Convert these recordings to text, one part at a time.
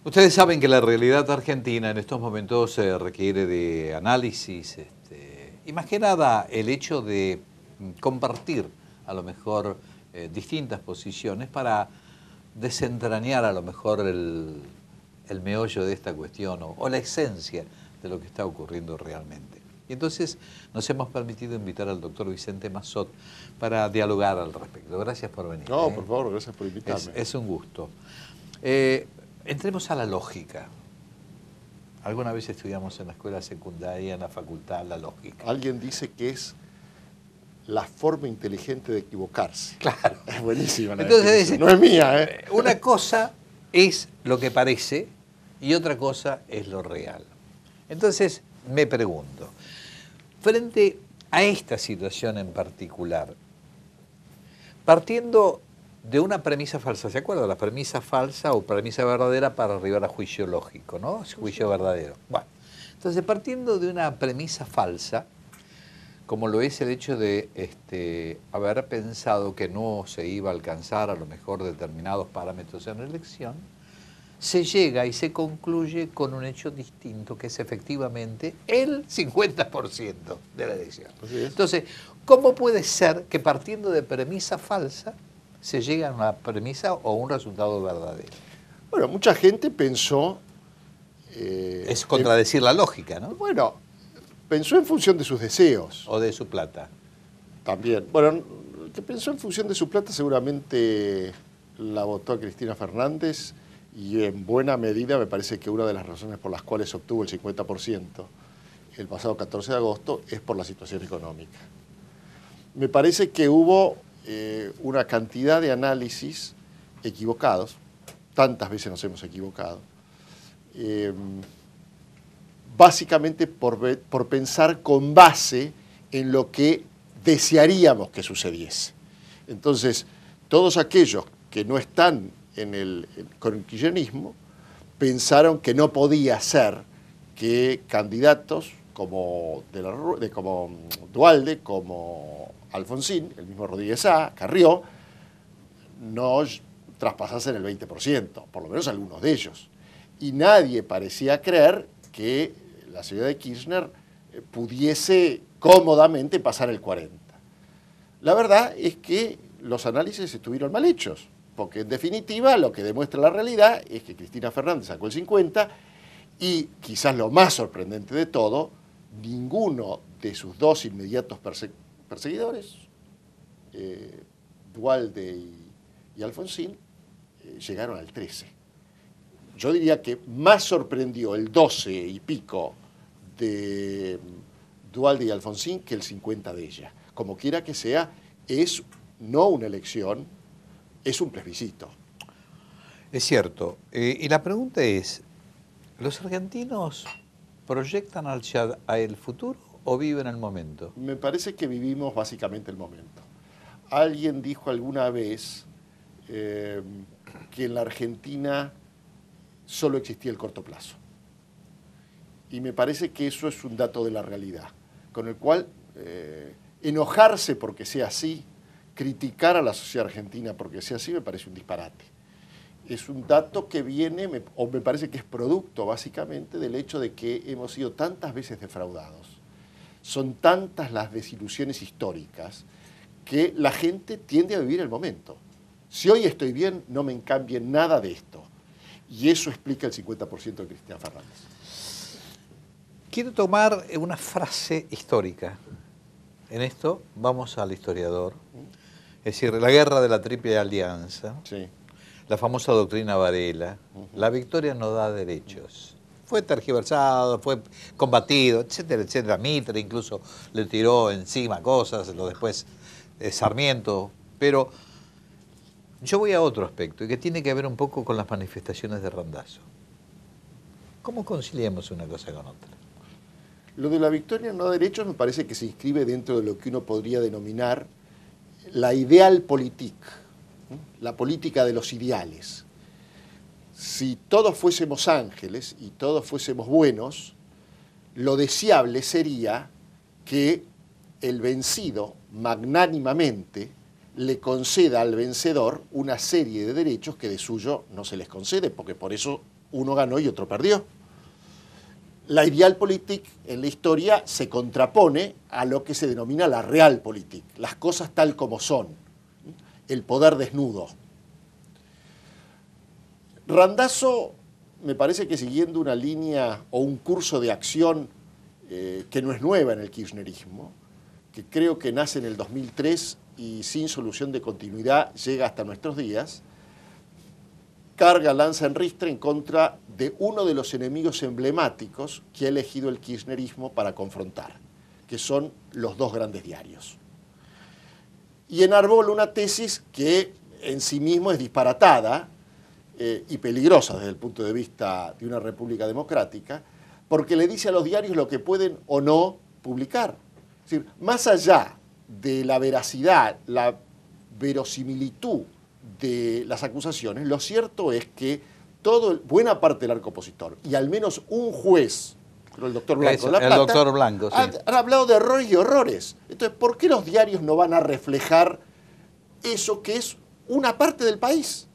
Ustedes saben que la realidad argentina en estos momentos requiere de análisis, y más que nada el hecho de compartir a lo mejor distintas posiciones para desentrañar a lo mejor el meollo de esta cuestión o la esencia de lo que está ocurriendo realmente. Y entonces nos hemos permitido invitar al doctor Vicente Massot para dialogar al respecto. Gracias por venir. No, por favor, gracias por invitarme. Es un gusto. Entremos a la lógica. Alguna vez estudiamos en la escuela secundaria, en la facultad, la lógica. Alguien dice que es la forma inteligente de equivocarse. Claro. Es buenísima la Entonces definición. No es mía, ¿eh? Una cosa es lo que parece y otra cosa es lo real. Entonces me pregunto, frente a esta situación en particular, partiendo de una premisa falsa, ¿se acuerdan? La premisa falsa o premisa verdadera para arribar a juicio lógico, ¿no? Juicio verdadero. Bueno, entonces partiendo de una premisa falsa, como lo es el hecho de haber pensado que no se iba a alcanzar a lo mejor determinados parámetros en la elección, se llega y se concluye con un hecho distinto, que es efectivamente el 50% de la elección. Entonces, ¿cómo puede ser que partiendo de premisa falsa se llegue a una premisa o un resultado verdadero? Bueno, mucha gente pensó... es contradecir la lógica, ¿no? Bueno, pensó en función de sus deseos. O de su plata. También. Bueno, el que pensó en función de su plata seguramente la votó a Cristina Fernández y en buena medida me parece que una de las razones por las cuales obtuvo el 50% el pasado 14 de agosto es por la situación económica. Me parece que hubo una cantidad de análisis equivocados, tantas veces nos hemos equivocado, básicamente por pensar con base en lo que desearíamos que sucediese. Entonces, todos aquellos que no están con el kirchnerismo pensaron que no podía ser que candidatos como Duhalde, como Alfonsín, el mismo Rodríguez A, Carrió, no traspasasen el 20%, por lo menos algunos de ellos. Y nadie parecía creer que la señora de Kirchner pudiese cómodamente pasar el 40%. La verdad es que los análisis estuvieron mal hechos, porque en definitiva lo que demuestra la realidad es que Cristina Fernández sacó el 50% y quizás lo más sorprendente de todo, ninguno de sus dos inmediatos perseguidores, Duhalde y Alfonsín, llegaron al 13%. Yo diría que más sorprendió el 12 y pico de Duhalde y Alfonsín que el 50% de ella. Como quiera que sea, es no una elección, es un plebiscito. Es cierto. Y la pregunta es, ¿los argentinos proyectan al futuro o viven el momento? Me parece que vivimos básicamente el momento. Alguien dijo alguna vez que en la Argentina solo existía el corto plazo. Y me parece que eso es un dato de la realidad, con el cual enojarse porque sea así, criticar a la sociedad argentina porque sea así, me parece un disparate. Es un dato que viene, o me parece que es producto básicamente del hecho de que hemos sido tantas veces defraudados. Son tantas las desilusiones históricas que la gente tiende a vivir el momento. Si hoy estoy bien, no me cambie nada de esto. Y eso explica el 50% de Cristina Fernández. Quiero tomar una frase histórica. En esto vamos al historiador. Es decir, la guerra de la Triple Alianza, Sí. la famosa doctrina Varela, la victoria no da derechos. Fue tergiversado, fue combatido, etcétera, etcétera. Mitre incluso le tiró encima cosas, lo después Sarmiento. Pero yo voy a otro aspecto, y que tiene que ver un poco con las manifestaciones de Randazzo. ¿Cómo conciliamos una cosa con otra? Lo de la victoria no da derechos me parece que se inscribe dentro de lo que uno podría denominar la idealpolitik, la política de los ideales. Si todos fuésemos ángeles y todos fuésemos buenos, lo deseable sería que el vencido magnánimamente le conceda al vencedor una serie de derechos que de suyo no se les concede, porque por eso uno ganó y otro perdió. La Idealpolitik en la historia se contrapone a lo que se denomina la Realpolitik, las cosas tal como son, el poder desnudo. Randazzo me parece que siguiendo una línea o un curso de acción que no es nueva en el kirchnerismo, que creo que nace en el 2003 y sin solución de continuidad llega hasta nuestros días, carga lanza en ristre en contra de uno de los enemigos emblemáticos que ha elegido el kirchnerismo para confrontar, que son los dos grandes diarios. Y enarbola una tesis que en sí mismo es disparatada y peligrosa desde el punto de vista de una república democrática, porque le dice a los diarios lo que pueden o no publicar. Es decir, más allá de la veracidad, la verosimilitud de las acusaciones, lo cierto es que buena parte del arco opositor y al menos un juez, creo el doctor Blanco, el doctor Blanco, sí, han hablado de errores y horrores. Entonces, ¿por qué los diarios no van a reflejar eso que es una parte del país?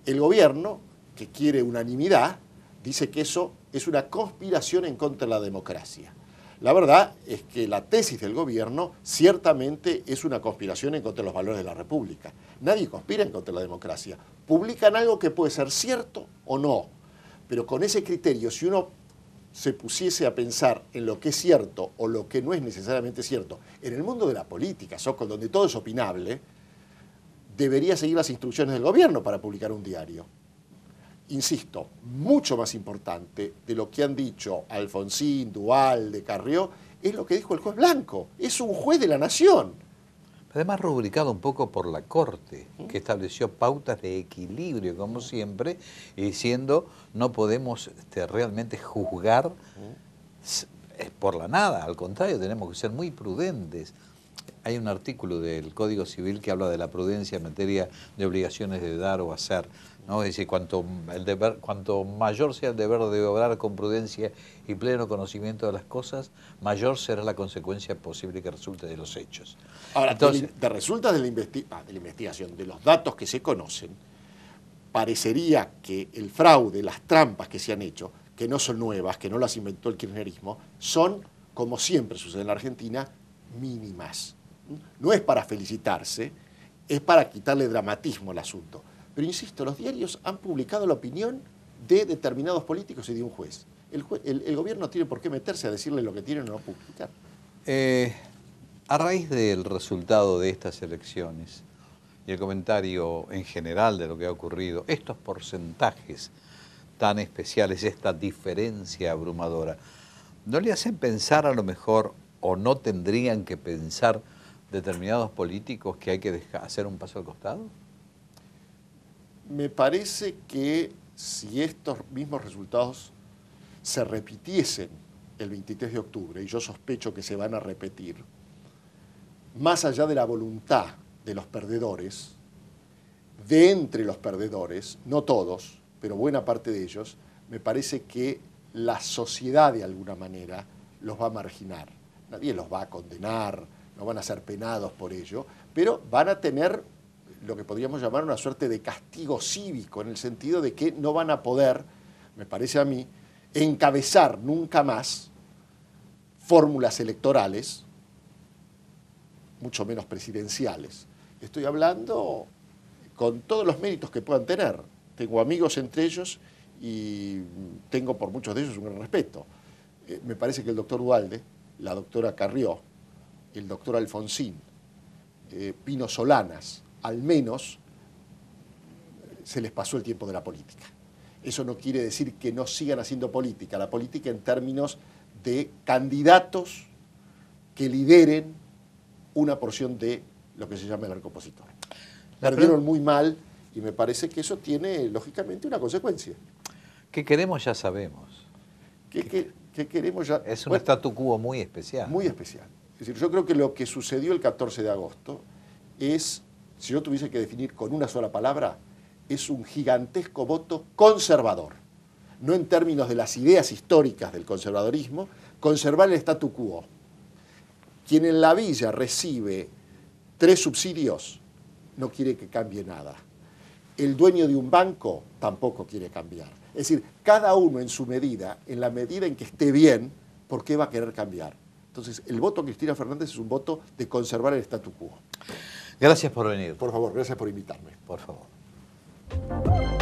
El gobierno, que quiere unanimidad, dice que eso es una conspiración en contra de la democracia. La verdad es que la tesis del gobierno ciertamente es una conspiración en contra de los valores de la República. Nadie conspira en contra de la democracia. Publican algo que puede ser cierto o no, pero con ese criterio, si uno se pusiese a pensar en lo que es cierto o lo que no es necesariamente cierto, en el mundo de la política, Sócrates, donde todo es opinable, debería seguir las instrucciones del gobierno para publicar un diario. Insisto, mucho más importante de lo que han dicho Alfonsín, Duhalde, Carrió, es lo que dijo el juez Blanco. Es un juez de la nación. Además rubricado un poco por la Corte, que estableció pautas de equilibrio, como siempre, y diciendo no podemos realmente juzgar por la nada, al contrario, tenemos que ser muy prudentes. Hay un artículo del Código Civil que habla de la prudencia en materia de obligaciones de dar o hacer, ¿no? Es decir, cuanto mayor sea el deber de obrar con prudencia y pleno conocimiento de las cosas, mayor será la consecuencia posible que resulte de los hechos. Ahora, entonces, de resultas de la investigación, de los datos que se conocen, parecería que el fraude, las trampas que se han hecho, que no son nuevas, que no las inventó el kirchnerismo, son, como siempre sucede en la Argentina, mínimas. No es para felicitarse, es para quitarle dramatismo al asunto. Pero insisto, los diarios han publicado la opinión de determinados políticos y de un juez. El gobierno no tiene por qué meterse a decirle lo que tiene o no publicar. A raíz del resultado de estas elecciones y el comentario en general de lo que ha ocurrido, estos porcentajes tan especiales, esta diferencia abrumadora, ¿no le hacen pensar a lo mejor o no tendrían que pensar determinados políticos que hay que hacer un paso al costado? Me parece que si estos mismos resultados se repitiesen el 23 de octubre, y yo sospecho que se van a repetir, más allá de la voluntad de los perdedores, de entre los perdedores, no todos, pero buena parte de ellos, me parece que la sociedad de alguna manera los va a marginar. Nadie los va a condenar, no van a ser penados por ello, pero van a tener lo que podríamos llamar una suerte de castigo cívico, en el sentido de que no van a poder, me parece a mí, encabezar nunca más fórmulas electorales, mucho menos presidenciales. Estoy hablando con todos los méritos que puedan tener. Tengo amigos entre ellos y tengo por muchos de ellos un gran respeto. Me parece que el doctor Duhalde, la doctora Carrió, el doctor Alfonsín, Pino Solanas, al menos se les pasó el tiempo de la política. Eso no quiere decir que no sigan haciendo política. La política en términos de candidatos que lideren una porción de lo que se llama el arco opositor. Perdieron muy mal y me parece que eso tiene, lógicamente, una consecuencia. ¿Qué queremos? Ya sabemos. ¿Qué queremos ya? Es un statu quo muy especial. Muy especial. Es decir, yo creo que lo que sucedió el 14 de agosto es, si yo tuviese que definir con una sola palabra, es un gigantesco voto conservador. No en términos de las ideas históricas del conservadorismo, conservar el statu quo. Quien en la villa recibe 3 subsidios no quiere que cambie nada. El dueño de un banco tampoco quiere cambiar. Es decir, cada uno en su medida, en la medida en que esté bien, ¿por qué va a querer cambiar? Entonces, el voto a Cristina Fernández es un voto de conservar el statu quo. Gracias por venir. Por favor, gracias por invitarme. Por favor.